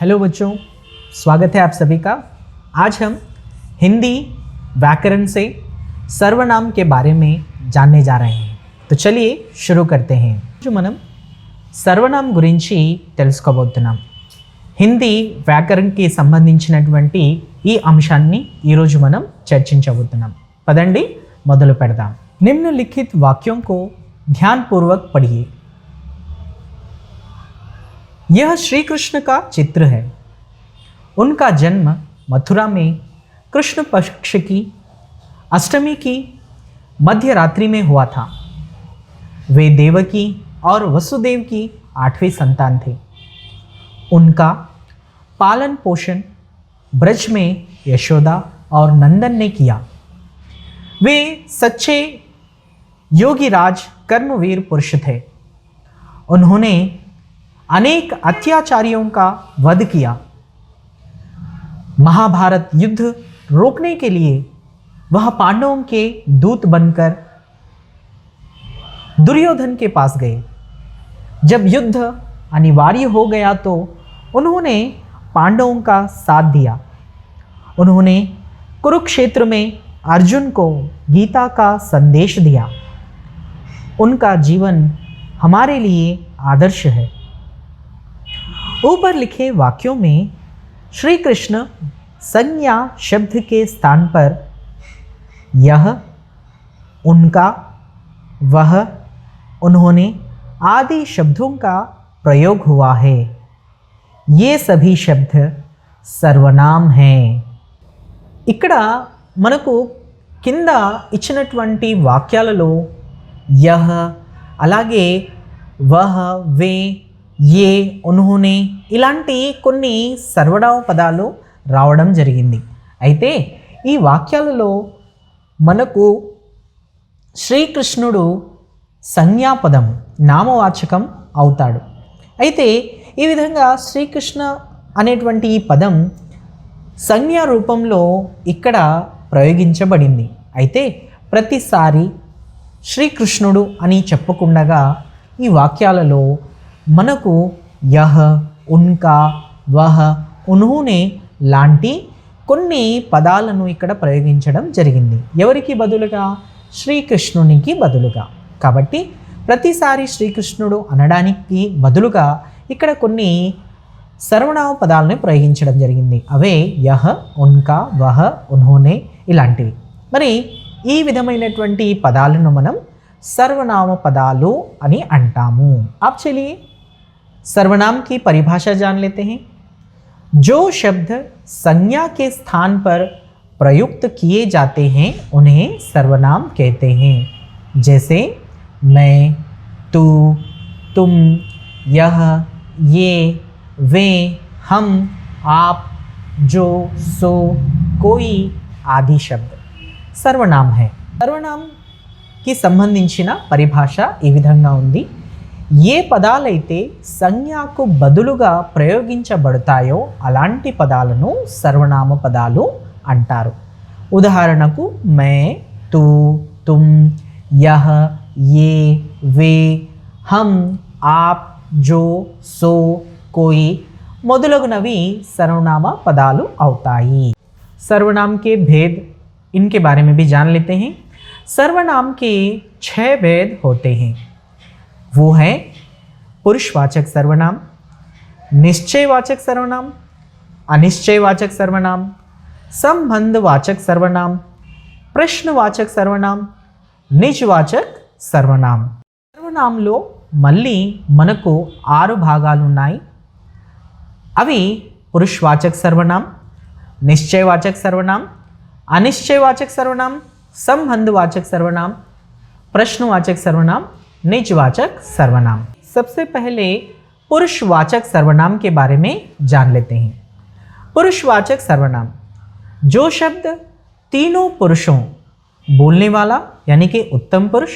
Hello बच्चों, स्वागत है आप सभी का। आज हम हिंदी व्याकरण से सर्वनाम के बारे में जानने जा रहे हैं। तो चलिए शुरू करते हैं। जो మనం సర్వనామం గురించి తెలుసుకోబోతున్నాం। హిందీ వ్యాకరణకి సంబంధించినటువంటి ఈ అంశాన్ని ఈరోజు మనం చర్చించబోతున్నాం। పదండి మొదలు పెడదాం। निम्नलिखित वाक्यों को ध्यानपूर्वक पढ़िए। यह श्री कृष्ण का चित्र है। उनका जन्म मथुरा में कृष्ण पक्ष की अष्टमी की मध्य रात्रि में हुआ था। वे देवकी और वसुदेव की 8वीं संतान थे। उनका पालन पोषण ब्रज में यशोदा और नंदन ने किया। वे सच्चे योगीराज कर्मवीर पुरुष थे। उन्होंने अनेक अत्याचारियों का वध किया। महाभारत युद्ध रोकने के लिए वह पांडवों के दूत बनकर दुर्योधन के पास गए। जब युद्ध अनिवार्य हो गया तो उन्होंने पांडवों का साथ दिया। उन्होंने कुरुक्षेत्र में अर्जुन को गीता का संदेश दिया। उनका जीवन हमारे लिए आदर्श है। ऊपर लिखे वाक्यों में श्री कृष्ण संज्ञा शब्द के स्थान पर यह, उनका, वह, उन्होंने आदि शब्दों का प्रयोग हुआ है। ये सभी शब्द सर्वनाम हैं। ఇక్కడ మనకు కింద ఇచ్చినటువంటి వాక్యాలలో యహ, అలాగే వహ, వే, ఏ, ఉన్హోనే ఇలాంటి కొన్ని సర్వనామ పదాలు రావడం జరిగింది। అయితే ఈ వాక్యాలలో మనకు శ్రీకృష్ణుడు సంజ్ఞాపదం, నామవాచకం అవుతాడు। అయితే ఈ విధంగా శ్రీకృష్ణ అనేటువంటి ఈ పదం సంజ్ఞా రూపంలో ఇక్కడ ప్రయోగించబడింది। అయితే ప్రతిసారి శ్రీకృష్ణుడు అని చెప్పకుండా ఈ వాక్యాలలో మనకు యహ, ఉన్కా, వహ, ఉన్హోనే లాంటి కొన్ని పదాలను ఇక్కడ ప్రయోగించడం జరిగింది। ఎవరికి బదులుగా? శ్రీకృష్ణునికి బదులుగా। కాబట్టి ప్రతిసారి శ్రీకృష్ణుడు అనడానికి బదులుగా ఇక్కడ కొన్ని సర్వనామ పదాలను ప్రయోగించడం జరిగింది। అవే యహ, ఉన్కా, వహ, ఉన్హోనే ఇలాంటివి। మరి ఈ విధమైనటువంటి పదాలను మనం सर्वनाम पदालु अनि अंटामु। अब चलिए सर्वनाम की परिभाषा जान लेते हैं। जो शब्द संज्ञा के स्थान पर प्रयुक्त किए जाते हैं उन्हें सर्वनाम कहते हैं। जैसे मैं, तू, तुम, यह, ये, वे, हम, आप, जो, सो, कोई आदि शब्द सर्वनाम है। सर्वनाम కి సంబంధించిన పరిభాష ఈ విధంగా ఉంది। ఏ పదాలైతే సంజ్ఞకు బదులుగా ప్రయోగించబడతాయో అలాంటి పదాలను సర్వనామ పదాలు అంటారు। ఉదాహరణకు మే, తూ, తుమ్, యహ, ఏ, వే, హమ్, ఆప్, జో, సో, కోయి మొదలగునవి सर्वनाम पदालु అవుతాయి। सर्वनाम के भेद, इनके बारे में भी जान लेते हैं। सर्वनाम के 6 भेद होते हैं। वो है पुरुषवाचक सर्वनाम, निश्चयवाचक सर्वनाम, अनिश्चयवाचक सर्वनाम, संबंधवाचक सर्वनाम, प्रश्नवाचक सर्वनाम, निजवाचक सर्वनाम। सर्वनामలో మళ్ళీ మనకు 6 భాగాలు ఉన్నాయి। అవి పురుషవాచక सर्वनाम, निश्चयवाचक सर्वनाम, अनिश्चयवाचक सर्वनाम, संबंधवाचक सर्वनाम, प्रश्नवाचक सर्वनाम, निजवाचक सर्वनाम। सबसे पहले पुरुषवाचक सर्वनाम के बारे में जान लेते हैं। पुरुषवाचक सर्वनाम, जो शब्द तीनों पुरुषों, बोलने वाला यानी कि उत्तम पुरुष,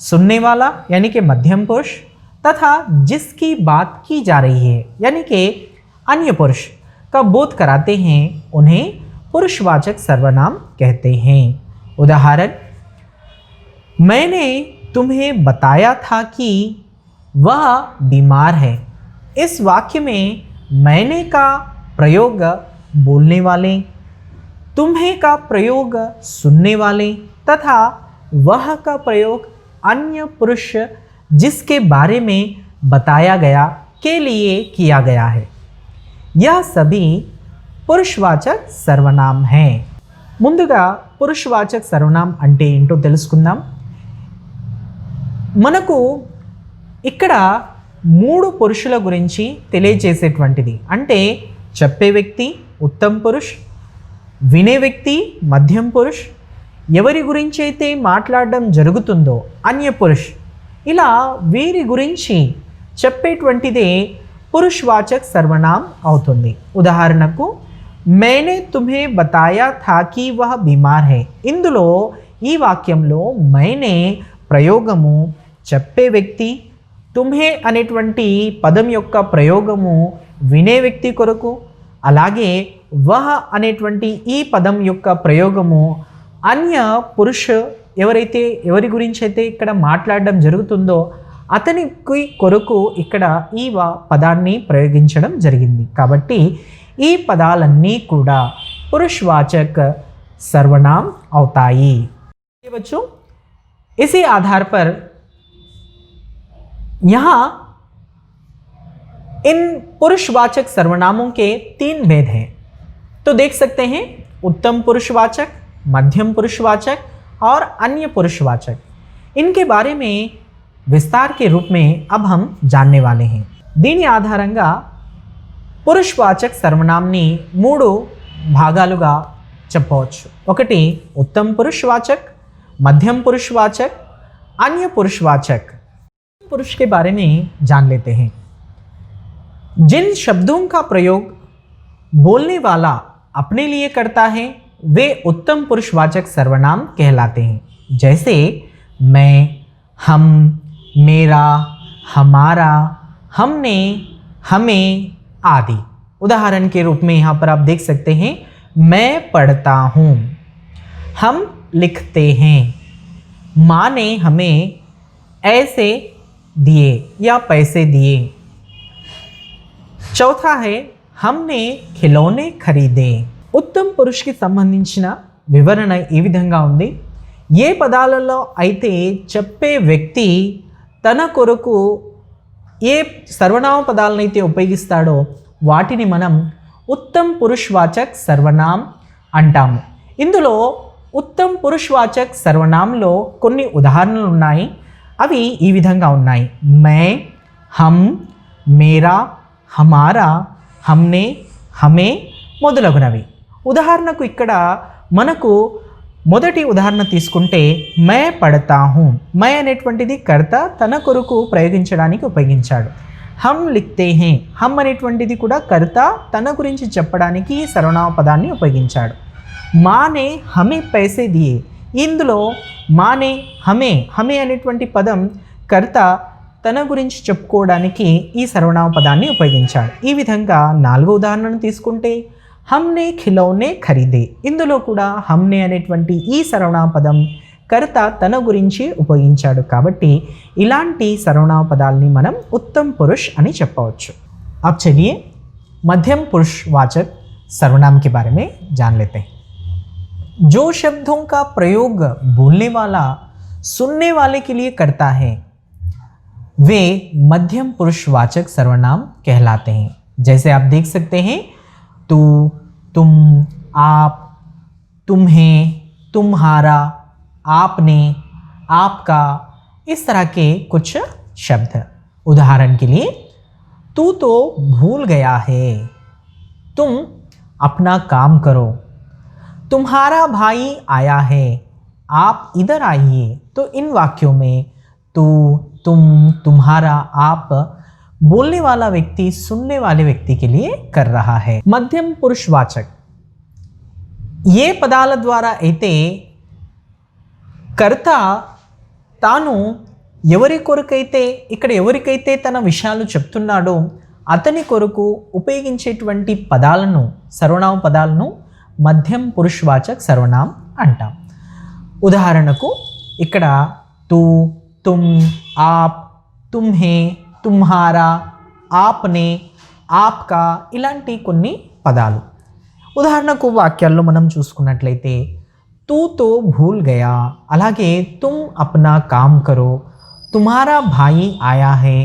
सुनने वाला यानी कि मध्यम पुरुष तथा जिसकी बात की जा रही है यानी कि अन्य पुरुष का बोध कराते हैं उन्हें पुरुषवाचक सर्वनाम कहते हैं। उदाहरण, मैंने तुम्हें बताया था कि वह बीमार है। इस वाक्य में मैंने का प्रयोग बोलने वाले, तुम्हें का प्रयोग सुनने वाले तथा वह का प्रयोग अन्य पुरुष जिसके बारे में बताया गया के लिए किया गया है। यह सभी పురుషవాచక్ సర్వనాం హై. ముందుగా పురుషవాచక్ సర్వనాం అంటే ఏంటో తెలుసుకుందాం. మనకు ఇక్కడ మూడు పురుషుల గురించి తెలియజేసేటువంటిది. అంటే చెప్పే వ్యక్తి ఉత్తమ పురుష్, వినే వ్యక్తి మధ్యం పురుష్, ఎవరి గురించి అయితే మాట్లాడడం జరుగుతుందో అన్య పురుష్, ఇలా వీరి గురించి చెప్పేటువంటిదే పురుషవాచక్ సర్వనాం అవుతుంది. ఉదాహరణకు मैंने तुम्हें बताया था कि वह बीमार है. ఇందులో ఈ వాక్యంలో मैंने ప్రయోగము చెప్పే వ్యక్తి, తుమ్హే అనేటువంటి పదం యొక్క ప్రయోగము వినే వ్యక్తి కొరకు, అలాగే వహ అనేటువంటి ఈ పదం యొక్క ప్రయోగము అన్య పురుష ఎవరి గురించి అయితే ఇక్కడ మాట్లాడడం జరుగుతుందో అతనికి కొరకు ఇక్కడ ఈ పదాన్ని ప్రయోగించడం జరిగింది. కాబట్టి ఈ పదాలన్నీ కూడా पुरुषवाचक सर्वनाम అవుతాయి. बच्चों, इसी आधार पर यहाँ इन पुरुषवाचक सर्वनामों के 3 भेद हैं. तो देख सकते हैं उत्तम पुरुषवाचक, मध्यम पुरुषवाचक और अन्य पुरुषवाचक. इनके बारे में विस्तार के रूप में अब हम जानने वाले हैं. దీని ఆధారంగా పురుషవాచక్ సర్వనాంని 3 భాగాలుగా చెప్పవచ్చు. ఒకటి उत्तम पुरुषवाचक, मध्यम पुरुषवाचक, अन्य पुरुषवाचक. पुरुष के बारे में जान लेते हैं. जिन शब्दों का प्रयोग बोलने वाला अपने लिए करता है वे उत्तम पुरुषवाचक सर्वनाम कहलाते हैं. जैसे मैं, हम, मेरा, हमारा, हमने, हमें आदि. उदाहरण के रूप में यहाँ पर आप देख सकते हैं मैं पढ़ता हूँ, हम लिखते हैं, माँ ने हमें ऐसे दिए या पैसे दिए. चौथा है हमने खिलौने खरीदे. उत्तम पुरुष की సంబంధించిన వివరణ ఈ విధంగా ఉంది. ఏ పదాలలో అయితే చెప్పే వ్యక్తి తన కొరకు ఏ సర్వనామ పదాలనైతే ఉపయోగిస్తాడో వాటిని మనం ఉత్తమ్ పురుషవాచక్ సర్వనామ్ అంటాము. ఇందులో ఉత్తమ్ పురుషవాచక్ సర్వనాంలో కొన్ని ఉదాహరణలు ఉన్నాయి. అవి ఈ విధంగా ఉన్నాయి. మే, హమ్, మేరా, హమారా, హమ్నే, హమే మొదలగునవి. ఉదాహరణకు ఇక్కడ మనకు మొదటి ఉదాహరణ తీసుకుంటే మే పడతా హూ. మే అనేటువంటిది కర్త తన కొరకు ప్రయోగించడానికి ఉపయోగించాడు. హమ్ లిఖతే హే, హమ్ అనేటువంటిది కూడా కర్త తన గురించి చెప్పడానికి సర్వనామ పదాన్ని ఉపయోగించాడు. మానే హమే పైసే దియే. ఇందులో మానే హమే, హమే అనేటువంటి పదం కర్త తన గురించి చెప్పుకోవడానికి ఈ సర్వనామ పదాన్ని ఉపయోగించాడు. ఈ విధంగా 4వ ఉదాహరణను తీసుకుంటే हमने खिलौने खरीदे. ఇందులో కూడా हमने అనేటువంటి ఈ సర్వనామ పదం కర్త తన గురించి ఉపయోగించాడు. కాబట్టి ఇలాంటి సర్వనామ పదాలని మనం ఉత్తమ్ పురుష్ అని చెప్పవచ్చు. अब चलिए मध्यम पुरुषवाचक सर्वनाम के बारे में जान लेते हैं. जो शब्दों का प्रयोग बोलने वाला सुनने वाले के लिए करता है वे मध्यम पुरुषवाचक सर्वनाम कहलाते हैं. जैसे आप देख सकते हैं तू, तुम, आप, तुम्हें, तुम्हारा, आपने, आपका, इस तरह के कुछ शब्द. उदाहरण के लिए तू तो भूल गया है, तुम अपना काम करो, तुम्हारा भाई आया है, आप इधर आइए. तो इन वाक्यों में तू, तुम, तुम्हारा, आप बोलने वाला व्यक्ति सुनने वाले व्यक्ति के लिए कर रहा है. मध्यम पुरुषवाचक ये పదాల ద్వారా అయితే కర్త తాను ఎవరి కొరకైతే ఇక్కడ ఎవరికైతే తన విషయాలు చెప్తున్నాడో అతని కొరకు ఉపయోగించేటువంటి పదాలను సర్వనామ పదాలను మధ్యం పురుషవాచక్ సర్వనాం అంటాం. ఉదాహరణకు ఇక్కడ తూ, తుమ్, ఆప్, తుమ్హే, तुम्हारा, आपने, ఆప్కా ఇలాంటి కొన్ని పదాలు. ఉదాహరణకు వాక్యాల్లో మనం చూసుకున్నట్లయితే తూ తో భూల్ గయా, అలాగే తుమ్ అప్నా కామ్ కరో, తుమారా భాయి ఆయా హే,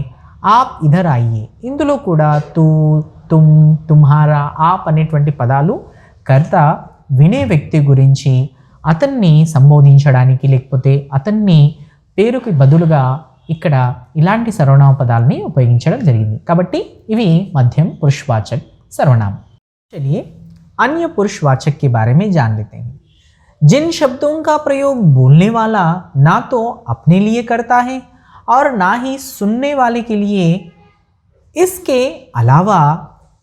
ఆప్ ఇధర్ ఆయియే. ఇందులో కూడా తూ, తుమ్, తుమ్హారా, ఆప్ అనేటువంటి పదాలు కర్త వినే వ్యక్తి గురించి అతన్ని సంబోధించడానికి లేకపోతే అతన్ని పేరుకి బదులుగా ఇక్కడ ఇలాంటి సర్వనామ పదాలని ఉపయోగించడం జరిగింది. కాబట్టి ఇవి మध्यम पुरुषवाचक सर्वनाम. चलिए अन्य पुरुषवाचक के बारे में जान लेते हैं. जिन शब्दों का प्रयोग बोलने वाला ना तो अपने लिए करता है और ना ही सुनने वाले के लिए, इसके अलावा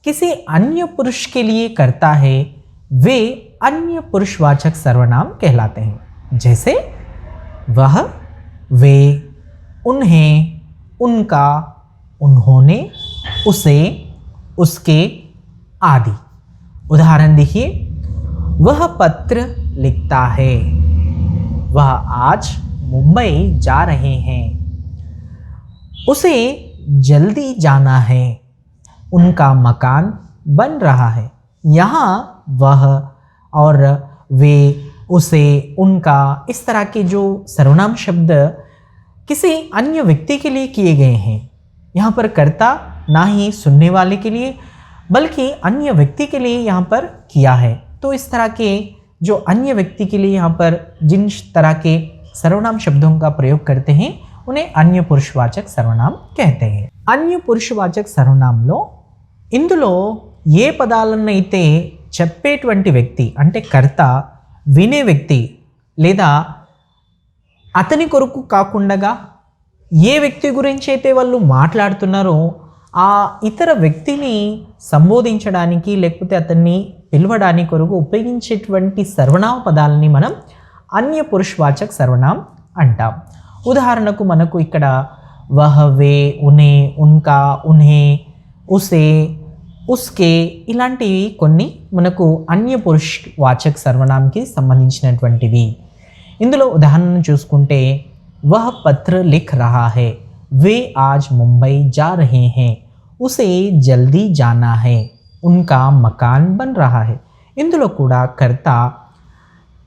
किसी अन्य पुरुष के लिए करता है, वे अन्य पुरुषवाचक सर्वनाम कहलाते हैं. जैसे वह, वे, उन्हें, उनका, उन्होंने, उसे, उसके आदि. उदाहरण देखिए, वह पत्र लिखता है, वह आज मुंबई जा रहे हैं, उसे जल्दी जाना है, उनका मकान बन रहा है. यहाँ वह और वे, उसे, उनका इस तरह के जो सर्वनाम शब्द किसी अन्य व्यक्ति के लिए किए गए हैं. यहाँ पर कर्ता ना ही सुनने वाले के लिए बल्कि अन्य व्यक्ति के लिए यहाँ पर किया है. तो इस तरह के जो अन्य व्यक्ति के लिए यहाँ पर जिन तरह के सर्वनाम शब्दों का प्रयोग करते हैं उन्हें अन्य पुरुषवाचक सर्वनाम कहते हैं. अन्य पुरुषवाचक सर्वनामలో ఇందులో ఏ పదాలనైతే చెప్పేటువంటి వ్యక్తి అంటే కర్త వినే వ్యక్తి లేదా అతని కొరకు కాకుండా ఏ వ్యక్తి గురించి అయితే వాళ్ళు మాట్లాడుతున్నారో ఆ ఇతర వ్యక్తిని సంబోధించడానికి లేకపోతే అతన్ని పిలవడానికి కొరకు ఉపయోగించేటువంటి సర్వనామ పదాలని మనం అన్య పురుషవాచక సర్వనాం అంటాం. ఉదాహరణకు మనకు ఇక్కడ వహ, వే, ఉనే, ఉన్కా, ఉన్హే, ఉసే, ఉస్కే ఇలాంటివి కొన్ని మనకు అన్య పురుషవాచక సర్వనాంకి సంబంధించినటువంటివి. ఇందులో ఉదాహరణను చూసుకుంటే वह पत्र लिख रहा है, वे आज मुंबई जा रहे हैं, उसे जल्दी जाना है, उनका मकान बन रहा है. ఇందులో కూడా కర్త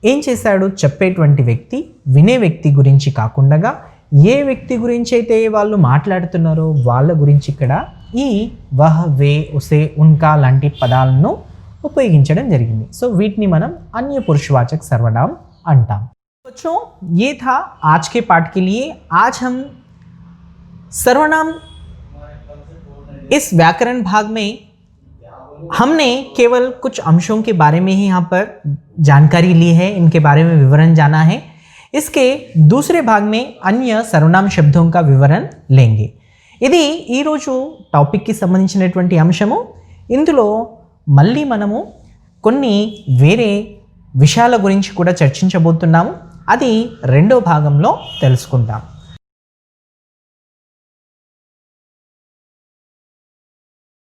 ఏం చేశాడు, చెప్పేటువంటి వ్యక్తి వినే వ్యక్తి గురించి కాకుండా ఏ వ్యక్తి గురించి అయితే వాళ్ళు మాట్లాడుతున్నారో వాళ్ళ గురించి ఇక్కడ ఈ వహ్, వే, ఉసే, ఉన్కా లాంటి పదాలను ఉపయోగించడం జరిగింది. సో వీటిని మనం అన్య పురుషవాచక सर्वनाम అంటాం. बच्चों, ये था आज के पाठ के लिए. आज हम सर्वनाम इस व्याकरण भाग में हमने केवल कुछ अंशों के बारे में ही यहाँ पर जानकारी ली है, इनके बारे में विवरण जाना है. इसके दूसरे भाग में अन्य सर्वनाम शब्दों का विवरण लेंगे. ఇది ఈరోజు టాపిక్కి సంబంధించినటువంటి అంశము. ఇందులో మళ్ళీ మనము కొన్ని వేరే విషయాల గురించి కూడా చర్చించబోతున్నాము. అది రెండో భాగంలో తెలుసుకుంటాం.